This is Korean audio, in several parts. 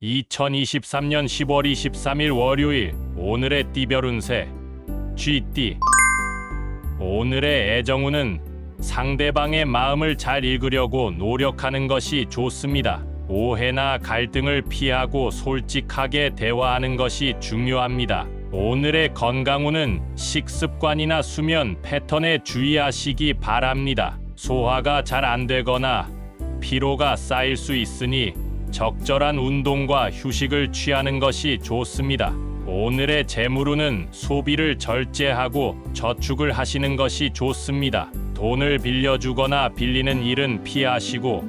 2023년 10월 23일 월요일. 오늘의 띠별 운세 쥐띠. 오늘의 애정운은 상대방의 마음을 잘 읽으려고 노력하는 것이 좋습니다. 오해나 갈등을 피하고 솔직하게 대화하는 것이 중요합니다. 오늘의 건강운은 식습관이나 수면 패턴에 주의하시기 바랍니다. 소화가 잘 안 되거나 피로가 쌓일 수 있으니 적절한 운동과 휴식을 취하는 것이 좋습니다. 오늘의 재물운은 소비를 절제하고 저축을 하시는 것이 좋습니다. 돈을 빌려주거나 빌리는 일은 피하시고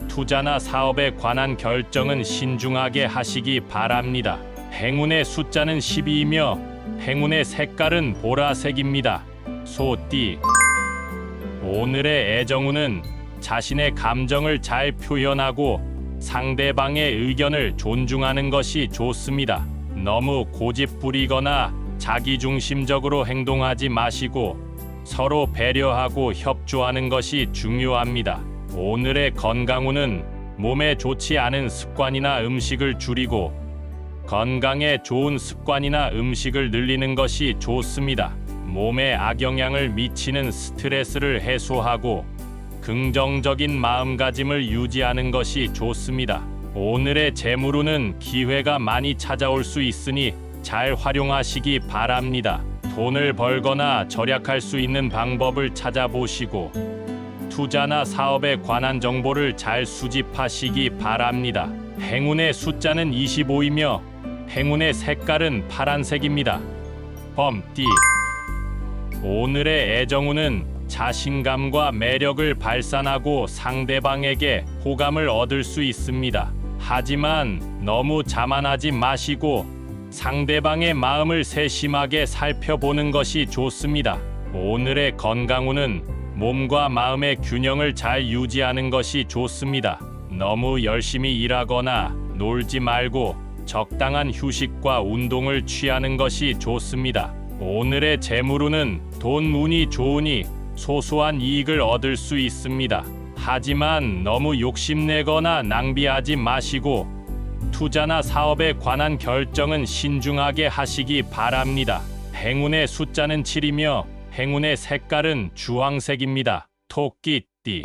투자나 사업에 관한 결정은 신중하게 하시기 바랍니다. 행운의 숫자는 12이며 행운의 색깔은 보라색입니다. 소띠. 오늘의 애정운은 자신의 감정을 잘 표현하고 상대방의 의견을 존중하는 것이 좋습니다. 너무 고집부리거나 자기중심적으로 행동하지 마시고 서로 배려하고 협조하는 것이 중요합니다. 오늘의 건강운은 몸에 좋지 않은 습관이나 음식을 줄이고 건강에 좋은 습관이나 음식을 늘리는 것이 좋습니다. 몸에 악영향을 미치는 스트레스를 해소하고 긍정적인 마음가짐을 유지하는 것이 좋습니다. 오늘의 재물운은 기회가 많이 찾아올 수 있으니 잘 활용하시기 바랍니다. 돈을 벌거나 절약할 수 있는 방법을 찾아보시고 투자나 사업에 관한 정보를 잘 수집하시기 바랍니다. 행운의 숫자는 25이며 행운의 색깔은 파란색입니다. 범띠. 오늘의 애정운은 자신감과 매력을 발산하고 상대방에게 호감을 얻을 수 있습니다. 하지만 너무 자만하지 마시고 상대방의 마음을 세심하게 살펴보는 것이 좋습니다. 오늘의 건강운은 몸과 마음의 균형을 잘 유지하는 것이 좋습니다. 너무 열심히 일하거나 놀지 말고 적당한 휴식과 운동을 취하는 것이 좋습니다. 오늘의 재물운은 돈 운이 좋으니 소소한 이익을 얻을 수 있습니다. 하지만 너무 욕심내거나 낭비하지 마시고 투자나 사업에 관한 결정은 신중하게 하시기 바랍니다. 행운의 숫자는 7이며 행운의 색깔은 주황색입니다. 토끼띠.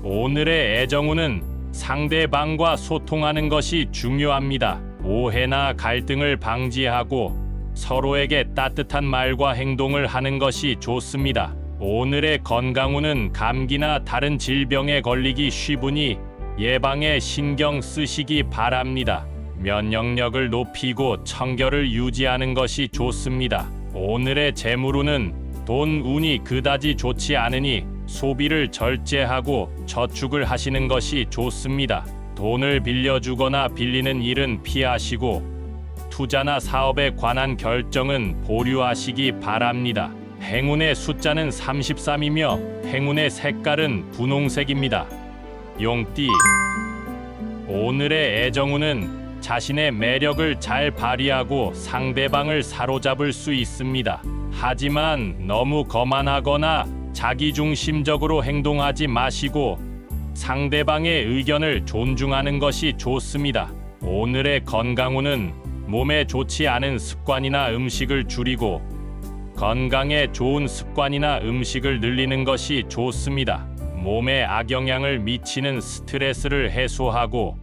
오늘의 애정운은 상대방과 소통하는 것이 중요합니다. 오해나 갈등을 방지하고 서로에게 따뜻한 말과 행동을 하는 것이 좋습니다. 오늘의 건강운은 감기나 다른 질병에 걸리기 쉬우니 예방에 신경 쓰시기 바랍니다. 면역력을 높이고 청결을 유지하는 것이 좋습니다. 오늘의 재물운은 돈 운이 그다지 좋지 않으니 소비를 절제하고 저축을 하시는 것이 좋습니다. 돈을 빌려주거나 빌리는 일은 피하시고 투자나 사업에 관한 결정은 보류하시기 바랍니다. 행운의 숫자는 33이며 행운의 색깔은 분홍색입니다. 용띠. 오늘의 애정운은 자신의 매력을 잘 발휘하고 상대방을 사로잡을 수 있습니다. 하지만 너무 거만하거나 자기중심적으로 행동하지 마시고 상대방의 의견을 존중하는 것이 좋습니다. 오늘의 건강운은 몸에 좋지 않은 습관이나 음식을 줄이고 건강에 좋은 습관이나 음식을 늘리는 것이 좋습니다. 몸에 악영향을 미치는 스트레스를 해소하고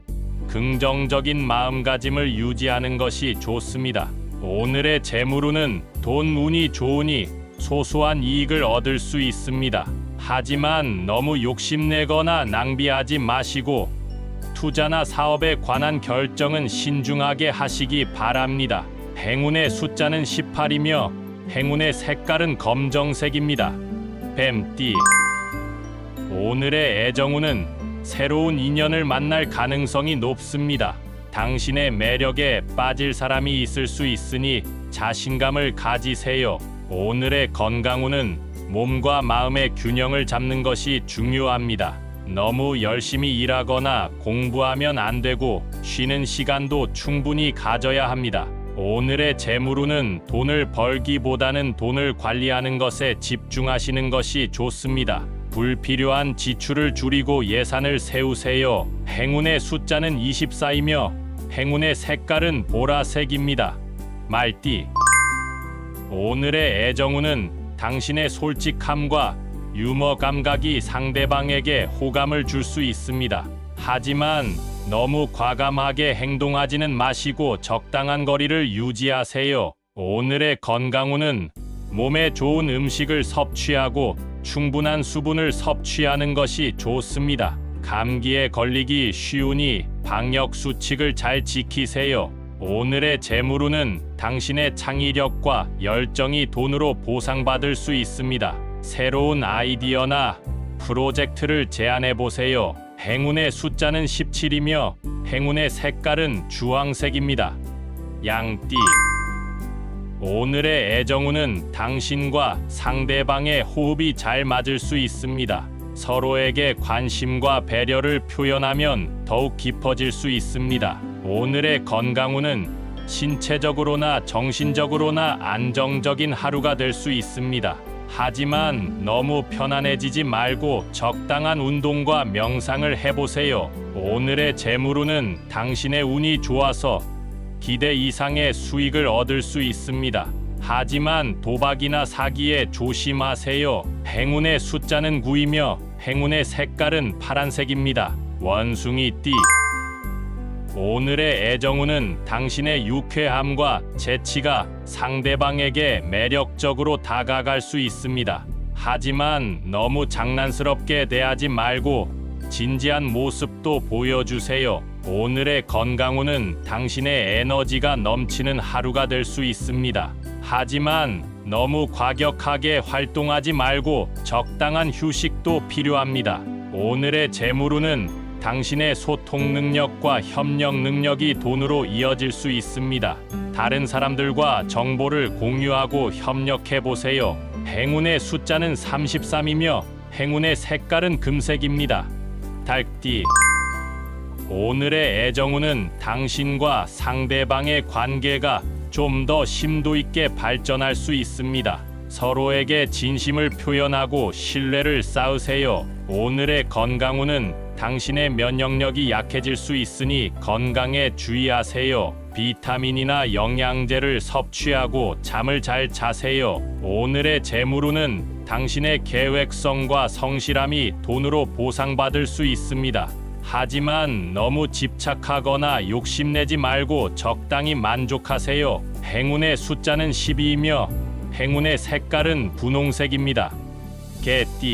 긍정적인 마음가짐을 유지하는 것이 좋습니다. 오늘의 재물운은 돈 운이 좋으니 소소한 이익을 얻을 수 있습니다. 하지만 너무 욕심내거나 낭비하지 마시고 투자나 사업에 관한 결정은 신중하게 하시기 바랍니다. 행운의 숫자는 18이며 행운의 색깔은 검정색입니다. 뱀띠. 오늘의 애정운은 새로운 인연을 만날 가능성이 높습니다. 당신의 매력에 빠질 사람이 있을 수 있으니 자신감을 가지세요. 오늘의 건강운은 몸과 마음의 균형을 잡는 것이 중요합니다. 너무 열심히 일하거나 공부하면 안 되고 쉬는 시간도 충분히 가져야 합니다. 오늘의 재물운은 돈을 벌기보다는 돈을 관리하는 것에 집중하시는 것이 좋습니다. 불필요한 지출을 줄이고 예산을 세우세요. 행운의 숫자는 24이며 행운의 색깔은 보라색입니다. 말띠. 오늘의 애정운은 당신의 솔직함과 유머 감각이 상대방에게 호감을 줄 수 있습니다. 하지만 너무 과감하게 행동하지는 마시고 적당한 거리를 유지하세요. 오늘의 건강운은 몸에 좋은 음식을 섭취하고 충분한 수분을 섭취하는 것이 좋습니다. 감기에 걸리기 쉬우니 방역 수칙을 잘 지키세요. 오늘의 재물운은 당신의 창의력과 열정이 돈으로 보상받을 수 있습니다. 새로운 아이디어나 프로젝트를 제안해 보세요. 행운의 숫자는 17이며 행운의 색깔은 주황색입니다. 양띠. 오늘의 애정운은 당신과 상대방의 호흡이 잘 맞을 수 있습니다. 서로에게 관심과 배려를 표현하면 더욱 깊어질 수 있습니다. 오늘의 건강운은 신체적으로나 정신적으로나 안정적인 하루가 될 수 있습니다. 하지만 너무 편안해지지 말고 적당한 운동과 명상을 해보세요. 오늘의 재물운은 당신의 운이 좋아서 기대 이상의 수익을 얻을 수 있습니다. 하지만 도박이나 사기에 조심하세요. 행운의 숫자는 9이며 행운의 색깔은 파란색입니다. 원숭이띠. 오늘의 애정운은 당신의 유쾌함과 재치가 상대방에게 매력적으로 다가갈 수 있습니다. 하지만 너무 장난스럽게 대하지 말고 진지한 모습도 보여주세요. 오늘의 건강운은 당신의 에너지가 넘치는 하루가 될 수 있습니다. 하지만 너무 과격하게 활동하지 말고 적당한 휴식도 필요합니다. 오늘의 재물운은 당신의 소통 능력과 협력 능력이 돈으로 이어질 수 있습니다. 다른 사람들과 정보를 공유하고 협력해 보세요. 행운의 숫자는 33이며 행운의 색깔은 금색입니다. 달띠. 오늘의 애정운은 당신과 상대방의 관계가 좀 더 심도 있게 발전할 수 있습니다. 서로에게 진심을 표현하고 신뢰를 쌓으세요. 오늘의 건강운은 당신의 면역력이 약해질 수 있으니 건강에 주의하세요. 비타민이나 영양제를 섭취하고 잠을 잘 자세요. 오늘의 재물운은 당신의 계획성과 성실함이 돈으로 보상받을 수 있습니다. 하지만 너무 집착하거나 욕심내지 말고 적당히 만족하세요. 행운의 숫자는 12이며 행운의 색깔은 분홍색입니다. 개띠.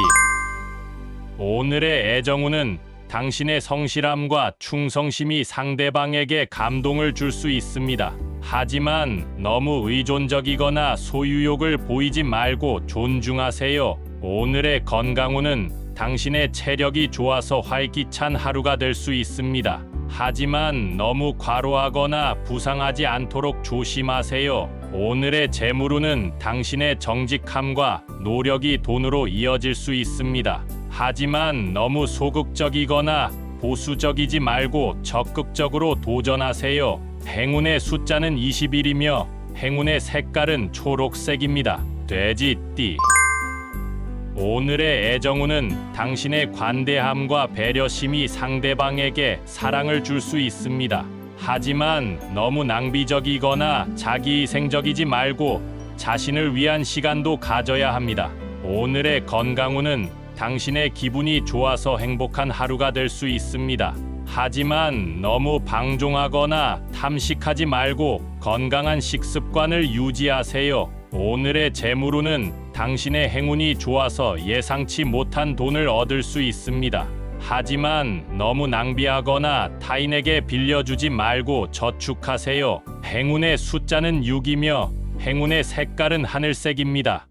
오늘의 애정운은 당신의 성실함과 충성심이 상대방에게 감동을 줄 수 있습니다. 하지만 너무 의존적이거나 소유욕을 보이지 말고 존중하세요. 오늘의 건강운은 당신의 체력이 좋아서 활기찬 하루가 될 수 있습니다. 하지만 너무 과로하거나 부상하지 않도록 조심하세요. 오늘의 재물운은 당신의 정직함과 노력이 돈으로 이어질 수 있습니다. 하지만 너무 소극적이거나 보수적이지 말고 적극적으로 도전하세요. 행운의 숫자는 21이며 행운의 색깔은 초록색입니다. 돼지띠. 오늘의 애정운은 당신의 관대함과 배려심이 상대방에게 사랑을 줄 수 있습니다. 하지만 너무 낭비적이거나 자기희생적이지 말고 자신을 위한 시간도 가져야 합니다. 오늘의 건강운은 당신의 기분이 좋아서 행복한 하루가 될 수 있습니다. 하지만 너무 방종하거나 탐식하지 말고 건강한 식습관을 유지하세요. 오늘의 재물운은 당신의 행운이 좋아서 예상치 못한 돈을 얻을 수 있습니다. 하지만 너무 낭비하거나 타인에게 빌려주지 말고 저축하세요. 행운의 숫자는 6이며 행운의 색깔은 하늘색입니다.